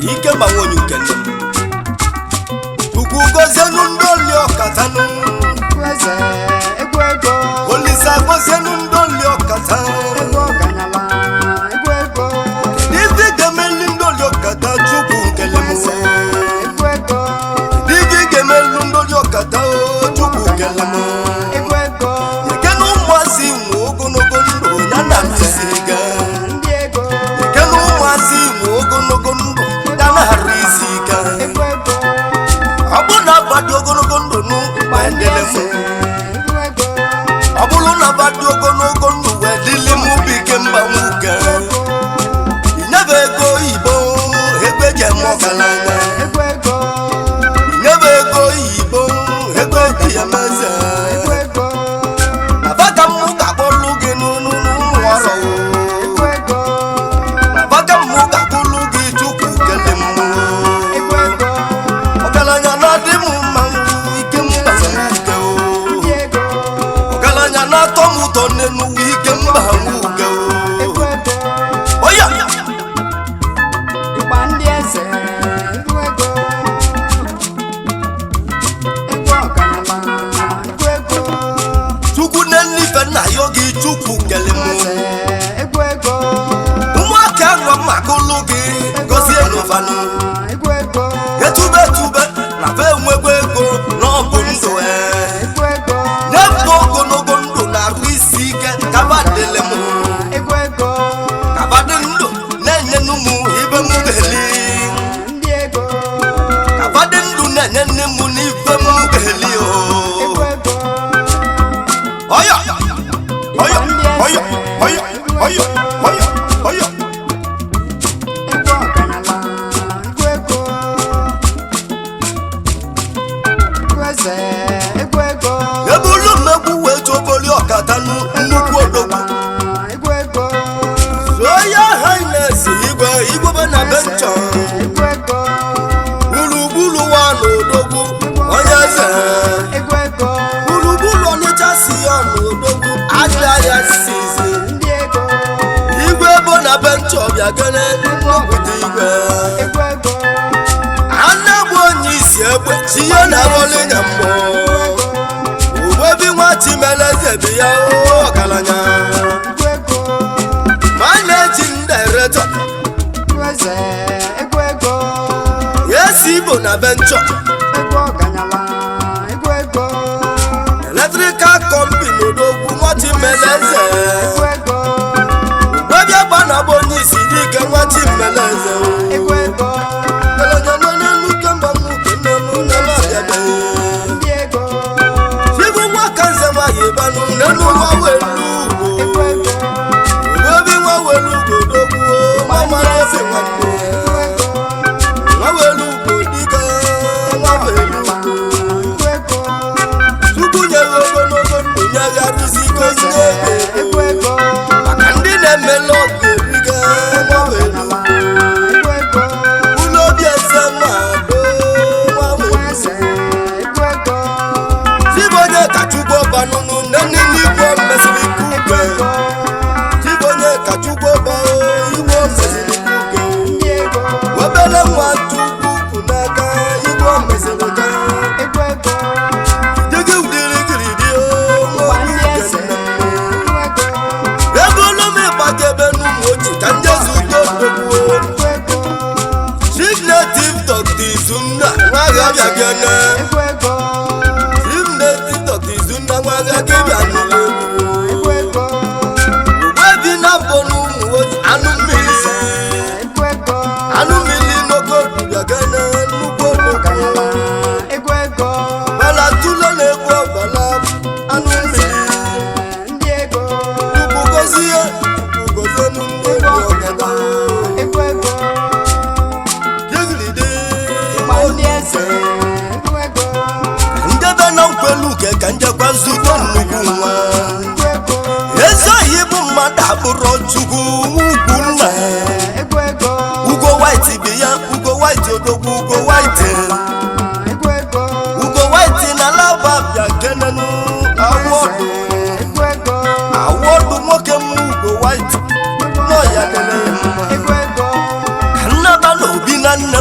ike gbanwonye ukene ukwu gozenu ndoli ọkatanu olisa gozenu ndoli ọkata digi gemeli ndoli ọkata chukwu kelemu digi gemeli ndoli ọkata chukwu kelemu kenu ụmụazị nwe ogologo ndụ ya na ntụziga kenu ụmụazị nwe ogologo ndụ ya na hara isi ike ọ bụ na abadị ogologo ndụ n'ụkpa endelemu ọ bụrụ na abadị ogologo ndụ wee dịlị mụ bụ ike mba nwoke inyebe ego oyibo ego eji eme ọgaranya inyebe ego oyibo ego eji eme eze abaka mmụ ga-akpọlụ gị n'ụlọ ọrụ abaka mmụ ga-akpọlụ gị chukwu kele mmụ ọgaranya na-adị m mma ike mba nwoke ọgaranya na-atọ m ụtọ n'enuwe ike mba nwoke oya chukwu na-enife nna ya oge chukwu kele mmụ ụmụaka nọ maka ụlụ gị gozie n'ụfanụ etube etube na be enwego ego n'ọbụ ndụ n'ebe ogologo ndụ na-arụ isi ike kabadịle m kabadị ndụ na-enye n'ụmụ ibe m ga-eli kabadị ndụ na-enye nne m n'ibe m ga-eli oya oya oya oya oya oya oya ebulu mmegbu wee chọboli ọkata nnukwu odogwu Royal Highness igwe na benchọ gburugburu wa n'odogwu onye eze gburugburu ọnịcha si ya n'odogwu aja ya sizi igwe ebo na benchọ bịa gene nnukwu igwe anagbu onye isi egbe tinye na rolinya mmụọ uwebi nwa chimeleze bi ya ọgaranya managing director yesi igbo na venture electrical company odogwu nwa chimeleze uwebi agba na bụ onye isi dike nwa chimeleze nenu nwa welu uwebi nwa welu godogwu mama eze nwanne nwa welu godike nwa welu chukwu nyere ogologo ndụ nye ya rụzi gozi ego maka ndị na-emela ọgụ eriga nwa welu ụlọ obi eze mmadụ nwa welu sibonye ka chukwu ọbanụnụ n'igwe mmesiri kuke chibonye ka chukwu ọba igwe mmesiri kuke obele nwa chukwu kwu n'aka igwe mmesiri ka dịgị ụdịrịgịrịdị nwa ego n'ụmụ ịgbakebe n'ụmụ ochi ka ndị zụta odogwu chief native Dr. Izunna nwa agha bịabiana chief native Dr. Izunna nwa agha gị bịa n'ụlọ ugbebi na mbọ n'ụmụ ochi anụ mmiri n'oke bịagana nnukwu odogwu bala tụle na-egbu ọbala anụ mmiri ugwu gozie n'ụmụ ọgada ndebe na nkwelu uke ka njekwa zụta nnukwu nwa ezoghị bụ mmadụ abụrụ chukwu ugwu nna ugo white bi ya ugo white odogwu ugo white na laba bịa kenenu awọdụ nwoke m ugo white nọ ya dere nnaba na obi na nne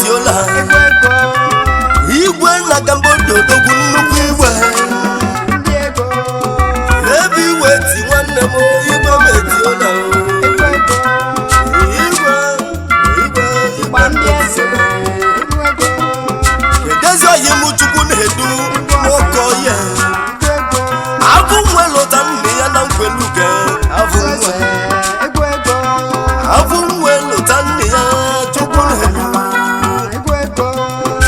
metiola igwe na Cambodia odogwu nnukwu igwe ebe iwe ti nwanne m igwe metiola kedezi oyi m Chukwu na-edu nwoke oye abụ nwe lụta nne ya na nkweluge abụ nwe lụta nne ya Chukwu na-edu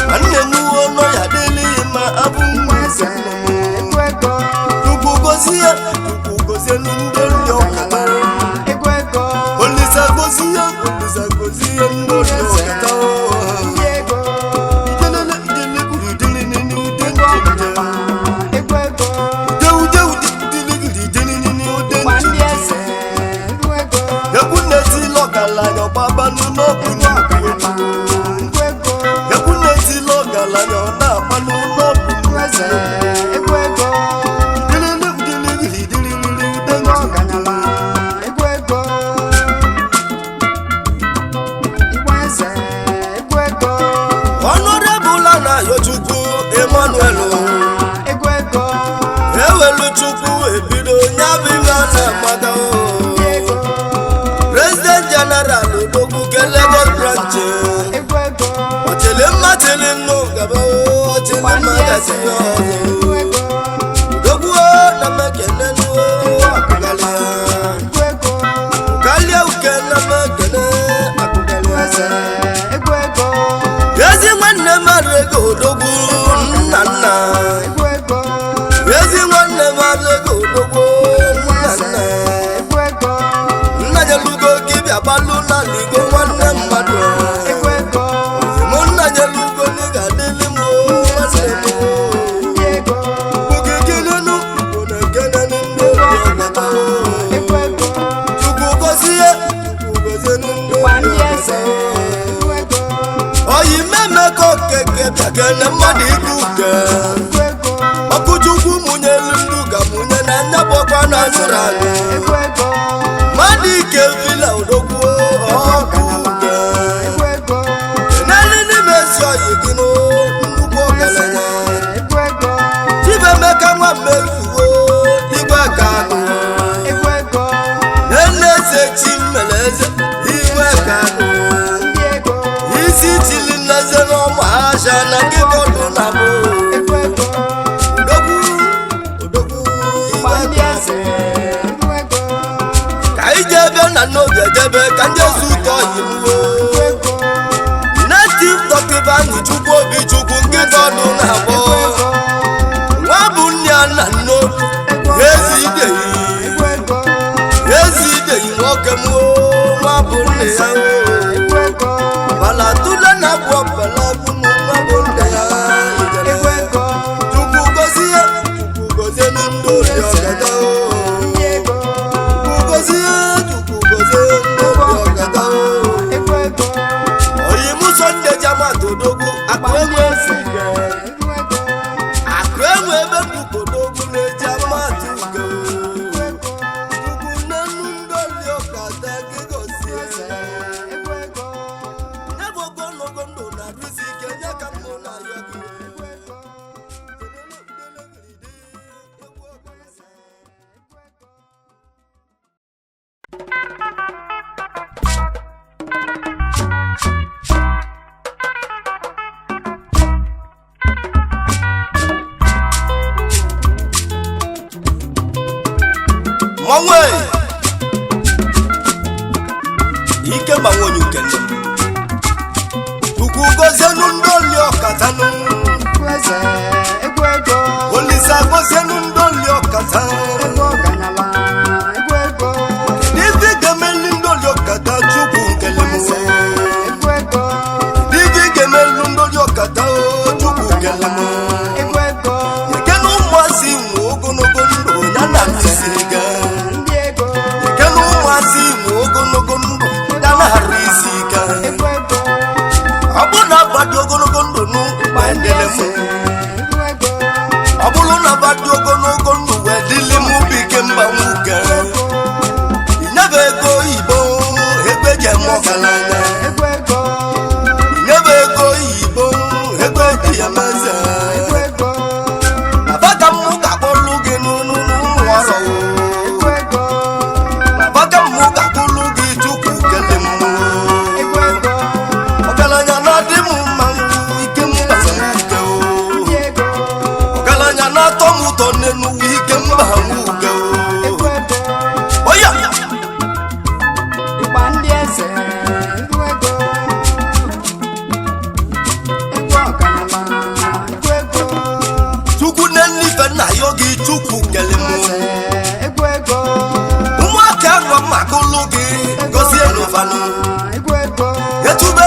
nwanne m ọnọ ya dịlị ma abụ nwe Chukwu gozie ndị ndị ọkata Olisa gozie ndị ndị ọkata President General Odogwu Lagos branch Ochele mmatele nno gaba ochele magasi Odogwu na mekene no Kalia uke na mekene Yezi nwanne marego Odogwu nna Yezi nwanne marego Odogwu Abalu na ligo nwanne mmadụ mụ nna nyelugo n'iga dịlị m nwanne m ogegenenu bụ na egenenu ndị obi ọgata Chukwu gozie ndị ọgata oyi mmemeko keke bịagene mmadụ iku uke ọkụ Chukwu mụnyelu ndị ga mụnye na nyabọkwa na azụrụ anyị Madike vila Odogwu ọkụga Nani n'imezi oyi gị n'ugbo ọgaranya Chibemeka nwa mmezuo igwe ka anụ Nene-eze Chimeleze igwe ka anụ Isi chili nneze n'ọmụ aja na gị bọdụ na bụ Odogwu igwe ka anụ na n'oge jebe ka ndị ezi ụtọ yiwo Native Dọkịta Chukwu obi Chukwu nkịta ọdụ na-abọ nwa bụ nne ya na nno ezi ideyi nwoke m nwa bụ nne ya bala tụle na abụ ọbala bụ nwa bụ nne ya Chukwu gozie ndị obi ọgada Sunday Jamat Odogwu akụenwe ebe Odogwu na-eji Jamat ugo Chukwu nnenu ndoli ọkada gị gozie n'ebe ogologo ndụ na-arụsi ike nye ka mmụ na-arịọ gị Mwanwe ike mbanwonye ukene Chukwu gozienu ndoli ọkatanu Olisa gozienu ndoli ọkata Divi gemeli ndoli ọkata Chukwu nkele mwe Divi gemeli ndoli ọkata Chukwu nkele mwe Yekenu mwasi nwe ogologo ndụ ya na ntisiga ogologo ndụ ya na-arụ isi ike ọ bụrụ na abadị ogologo ndụ n'ụgbọendele m ọ bụrụ na abadị ogologo ndụ wee dịlị m ubi ike mba nwoke inyebe ego oyibo ebe ji eme ọgaranya inyebe ego n'elu ike mba ugo oya Igba ndị eze egwu ego egwu ọgaranya egwu ego Chukwu n'ife nna ya gị Chukwu kele m egwu ego ụmụaka nọ maka ụlụ gị gozie n'ụfanụ egwu ego etube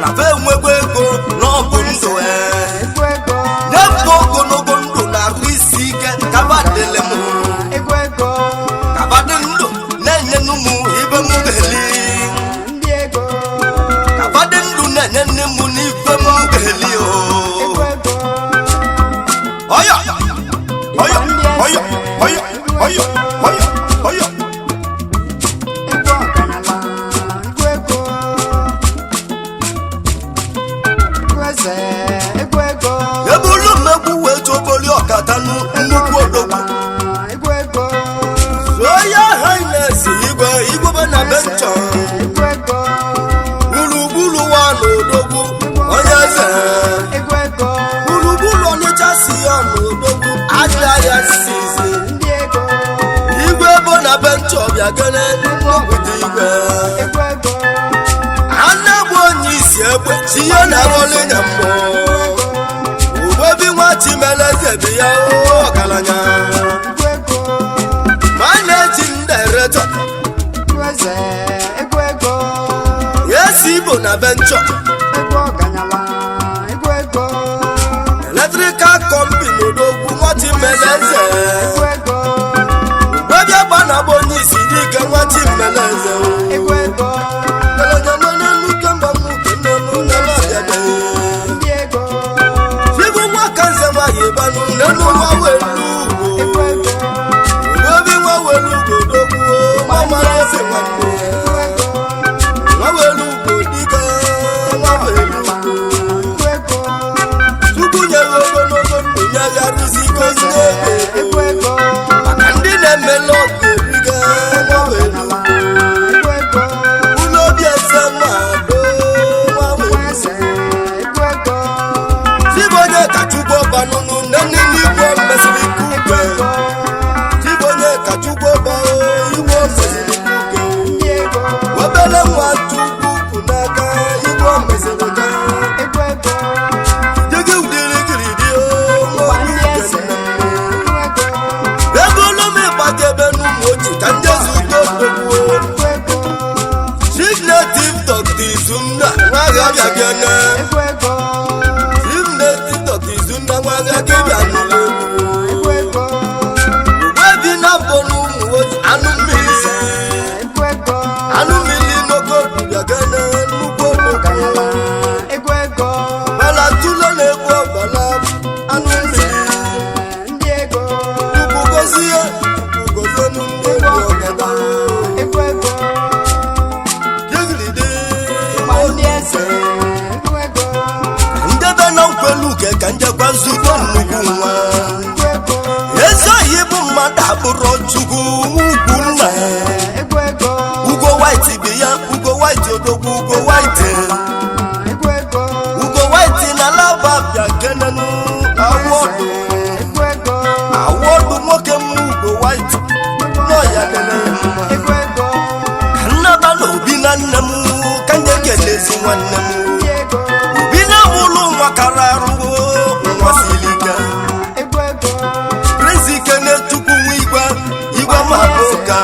na fe enwegbo ego n'ọbụ ndụ egwu ego nyepụ ogologo ndụ na-arụ isi ike kabadịle m egwu ego kabadị ndụ na-enye n'ụmụ ibe m ga-eli ndị ego kabadị ndụ na-enye nne m n'ife m ga-eli egwu ego oya oya oya oya oya oya oya egwu ọgaranya egwu ego egwu eze egwu ego ebe ụlọ mmegbu wee chọboli ọkatanụ nnukwu odogwu egwu ego Royal Highness igwe na benchọ egwu ego gburugburu wa n'odogwu onye eze egwu ego gburugburu ọnịcha si ya n'odogwu aja ya sizi ndị ego igwe ebo na benchọ bịa gene n'obodo igwe egwu ego anne bụ onye isi egbe tinye na rọli na mmụọ ugbobi nwa chimeleze bi ya ọgaranya egwu ego ma na-eji nderetọ egwu eze egwu ego esi igbo na benchọ egwu ọgaranya egwu ego electrical company odogwu nwa chimeleze egwu ego gbebịa gbana bụ onye isi dike nwa chimeleze egwu ego ndị ego Chibu nwa kanze nwaanyị banụ n'elu nwa welu egwu ego obi nwa welu godogwu nwa mara eze nwanne egwu ego nwa welu godike nwa welu egwu ego Chukwu nyere ogologo ndụ nye ya rụzi gozi egwu ego maka ndị na-emela ọgụ eriga nwa welu egwu ego ụlọ obi eze mmadụ nwa welu eze egwu ego Chibonye ka Chukwu banụnụ nne n'igwe mesịrị kuke Chibonye ka Chukwu banụ igwe mesịrị kuke ndị ego obere nwa Chukwu kwụ n'aka igwe mesịrị ka egwu ego dịgị ụdịrịgịrị dị ụwa ndị eze egwu ego ebe ụlọ m ịgbagebe n'ụmụ ochi ka ndị ezi udo dogbuo egwu ego Chief Native Dr. Izunna nwa agha bịa gene egwu ego Chief Native Dr. Izunna nwa agha gị bịa n'ụlọ egwu ego ugbe bi na mbọ n'ụmụ ochi anụ mmiri egwu ego anụ mmiri n'ogo bịa gene nnukwu ọgaranya egwu ego mana tụle na-egbu ọbala anụ mmiri ndị ego Chukwu gozie Chukwu gozie ndị egwu ọgada egwu ego jigiride ụwa ndị eze egwu ego ndebe na nkwelu uke ka njekwa nzukọ nnukwu nwa egwu ego ezi oyi bụ mmadụ abụrụ Chukwu ugwu nna egwu ego Ugo White bi ya Ugo White odogwu Ugo White egwu ego Ugo White na laba bịa kenenu awọdụ egwu ego awọdụ nwoke m Ugo White nọ ya nene egwu ego nnaba na obi na nne m ka nye kelezi nwanne m ndị ego obi na ụlọ nwa kara arụ nwa siri ike egwu ego Prince Ikene-Chukwu nwa igwe ma ụka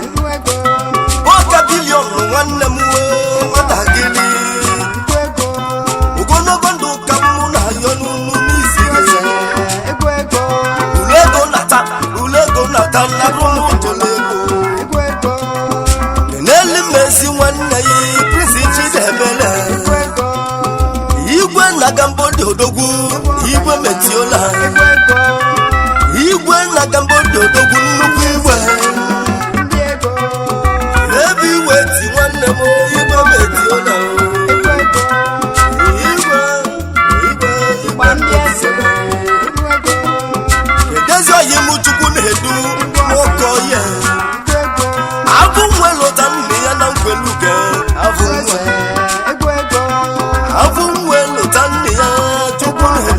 egwu ego ọka bilion nwanne m nwatakịrị egwu ego ogologo ndụ ka mụ na ya n'unu n'isi gị egwu ego ule ego nata narụ m ntụle ego egwu ego n'elu mmezi nwanne ya Prince Chidebele egwu ego igwe na Gambodi odogwu igwe metiola egwu ego igwe na Gambodi odogwu nnukwu igwe ndị ego ebe iwe ti nwanne m igwe metiola egwu ego igwe ụwa ndị eze egwu ego edezi oyi m Chukwu na-edu nwoke oye egwu ego abụ nwe lụta nne ya na nkweluge abụ nwe egwu ego abụ nwe lụta nne ya Chukwu na-edu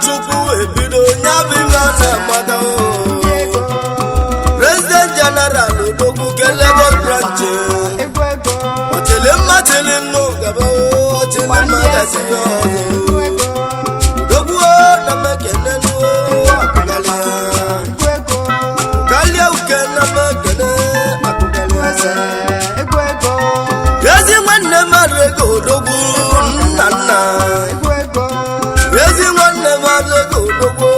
chukwu ebido nyabiga na mmadụ President General Odogwu ke Lagos branch Ochele mmatili nnu gaba ochele mmadụ Odogwu na mekene Kalia uke na mekene Yezi nwanne marego Odogwu nna Yezi nwanne marego Odogwu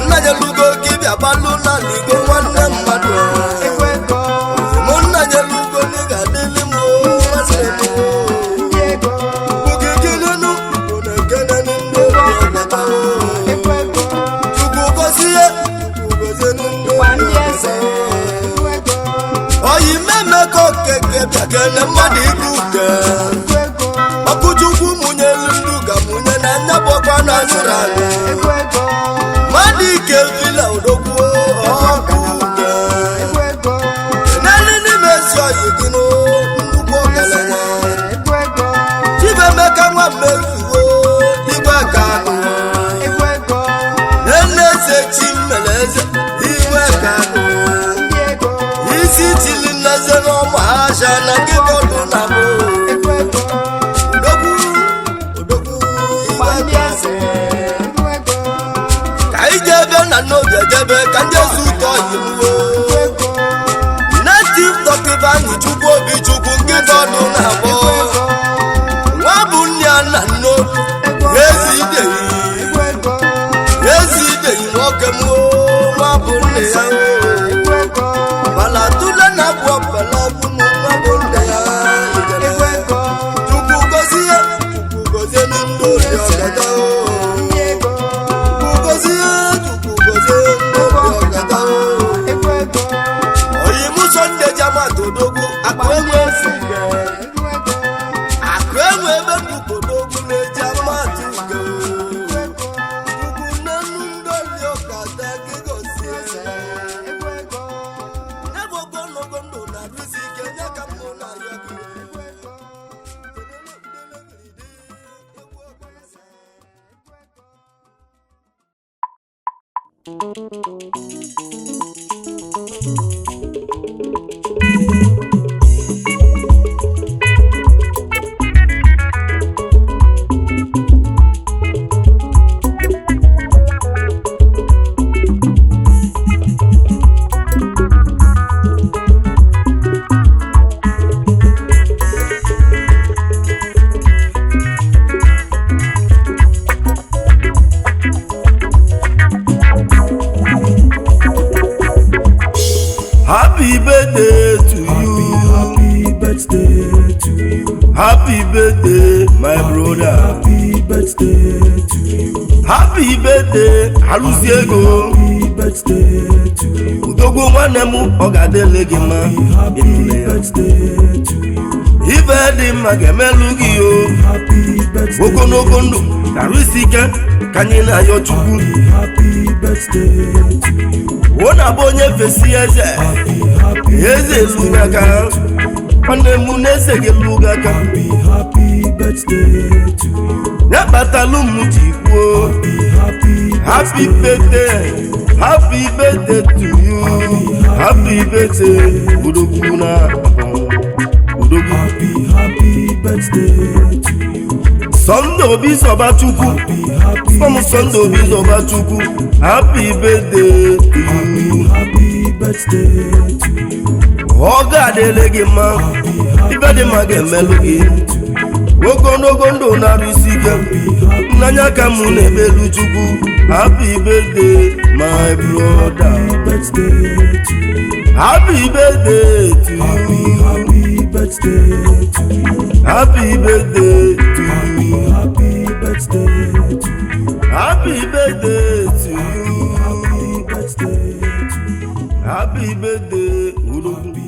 nna nyelugo kibia balu na ligo nwanne mmadụ Monna nyelugo niga dili mu wasemu Bugigilinu Unekeneni ndo yagata Chukwu gozie nndo yagata Oyi meme kokeke biakene mmadụ ikuke Okuchukwu munye lunduga munye na nyabokwa na zurani Madi ke vila Odogwu okuke Neni ni mesyo yigino Ndugbo kelene Chibe meka nwa mezuo Igwe kanu Nene se chimeleze Igwe kanu Isi chili naze no mahasha na kibodu na bo Odogwu Igwe kanu Kaijebe na noge jebe kanjesu to yimuo Native dokiba ni chukwu obi chukwu nkitodu na bo Wabu nya na no Yezi ideyi nwoke mu Wabu nne ya Bala tule na bo bala bunu wabu nne ya Chukwu gozie nindo yogada Sunday Jamato Odogwu akwenwe ebe Odogwu na Jamato Chukwu nenu ndoli okada gigosi Ebo gondo na rusi Kenya kambo na yogi Happy birthday to you. Happy birthday to you. Happy birthday, my brother. Happy birthday to you. Happy birthday, Alusiego. Happy birthday to you. Udogwu nwanne mu ogadele gị ma. Happy birthday to you. Ife dị mma ga-emelu gị o. Happy birthday. Ogologo ndụ na risike ka anyị na-ayọ Chukwu. Happy birthday to you. Wona bonye fesi eze lugaka Nwanne mu neze gị lugaka Happy birthday to you. Nyabatalu mu jikwo Happy birthday to you. Happy birthday Odogwu na Odogwu Happy birthday to you. Sunday Obi Zoba Chukwu Sunday Obi Zoba Chukwu Happy birthday to you. Happy birthday to you. Oga dele gị ma ibe dị ma ga-emelu gị ogologo ndụ na risike n'anya ka mụ na-ebelu Chukwu Happy birthday my brother. Happy birthday to you. Happy birthday to you. Happy birthday to you. Happy birthday to you. Happy birthday to you. Happy birthday to you. Happy birthday, Odogwu.